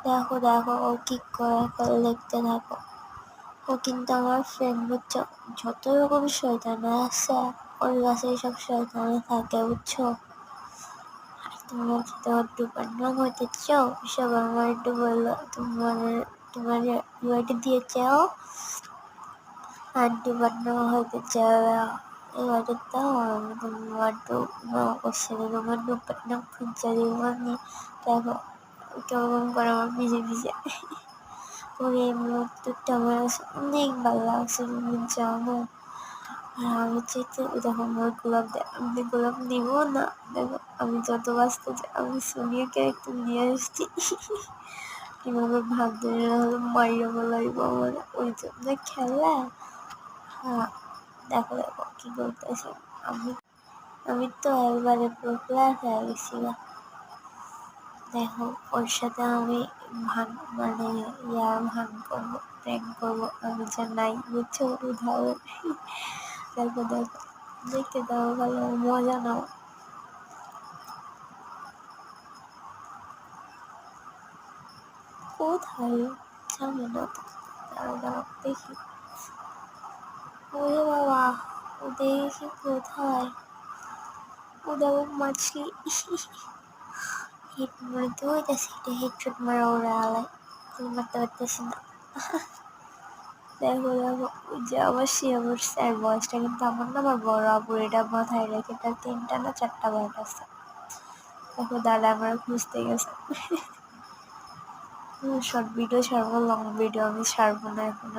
দেখো দেখো ও কি করে ফেলে, দেখতে থাকো। ও কিন্তু আমার ফ্রেন্ড, বুঝছো? যত রকম শয়তানা আছে ওর কাছে সব শয়তানা থাকে, বুঝছো? তোমরা কি তোমার ডুবান্নাম হইতে চাও? সব আমার একটু বললো, তোমার ইউআইডি দিয়ে চাও আর ডুবান্নাম হইতে চাও। ইউআইডি দাও, আমি তোমার তোমার ডুবান্নাম খুঁজে দিব। আমি দেখো কেমন করে আমার ভিজে ভিজে। ওর এই মুহূর্তটা আমার অনেক ভালো লাগছে, তুমি জানো। আর আমি চাইতে দেখো আমার গোলাপ দেয়, আমি গোলাপ নিব না। দেখো আমি যত বাঁচতে চাই, আমি সোনিয়াকে একটু নিয়ে আসছি। কিভাবে ভাব ধরে হলো মাইয়া বলাইব আমার, ওই জন্য খেলা। হ্যাঁ দেখো দেখো কি করতেছে। আমি আমি তো একবারে প্রোপ্লাস হয়ে গেছিলাম। দেখো ওর সাথে আমি মানে ভান করবো, প্র্যাঙ্ক করবো, আমি যে নাই, বুঝছো? উদাহরণ। দেখো দেখো, দেখতে দাও, ভালো মজা নাও। কোথায় জানি না তো, দাঁড়াও দাঁড়াও দেখি। ওরে বাবা, ও দেখি কোথায়। ও দেখো মাছলি। হিট মারতে হইতেছে, এটা হেডশট মারা ওরা আলায়, মারতে পারতেছি না। দেখো দেখো ওই যে আবার সে আমার স্যার বয়সটা কিন্তু আমার না, আমার বড় আপুর, এটা মাথায় রেখে। তার 3টা না 4টা বয়স আছে। দেখো দাদা আমার খুঁজতে গেছে। শর্ট ভিডিও ছাড়বো, লং ভিডিও আমি ছাড়বো না এখন।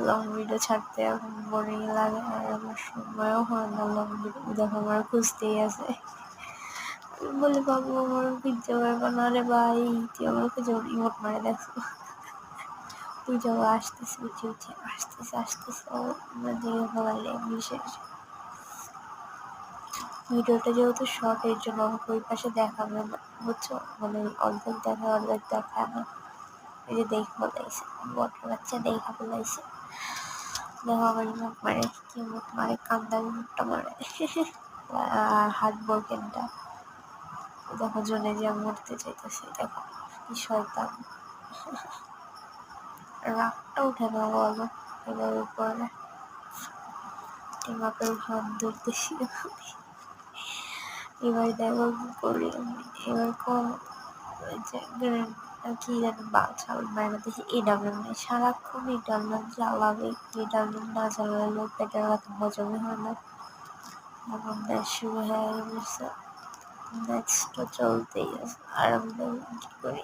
লং ভিডিও ছাড়তে এখন বোরিং লাগে, আর আমার সময়ও হয় না লং ভিডিও। দেখো আমার খুঁজতেই আছে। বলে বাবু আমার পিজ্জা পারবো না রে ভাই, তুই আমার খুঁজে ইমোট মারে। দেখো তুই যাবো, আসতেছে উঠে উঠে আসতেছে আসতেছে, ও আমরা দেখে ফেলাইলে বিশেষ। ভিডিওটা যেহেতু শর্ট, এর জন্য আমাকে ওই পাশে দেখাবে না, বুঝছো? মানে অর্ধেক দেখায় অর্ধেক দেখায় না। এই যে দেখে ফেলাইছে, বটের বাচ্চা দেখা ফেলাইছে। দেখো আমার মুখ মারে, কি মুখ মারে, কান্দার মুখটা মারে। আর হাত বোরকেনটা দেখো, জনে যে মরতে চাইতেছে। দেখো কি শয়তান, রাগটা উঠে না বলো এবার উপরে। টিমাপের ভাব ধরতেছি এবার। দেখো কি করি আমি এবার। কোন কি জানি বাছাল বানাতেছি, এডাব্লিউ নেই, সারাক্ষণ এডাব্লিউ জ্বালাবে। এডাব্লিউ না জ্বালালে পেটের ব্যথা হজমে হয় না। এখন ম্যাচ শুরু হয়ে গেছে, ম্যাচ তো চলতেই আছে, আর আমি কি করি।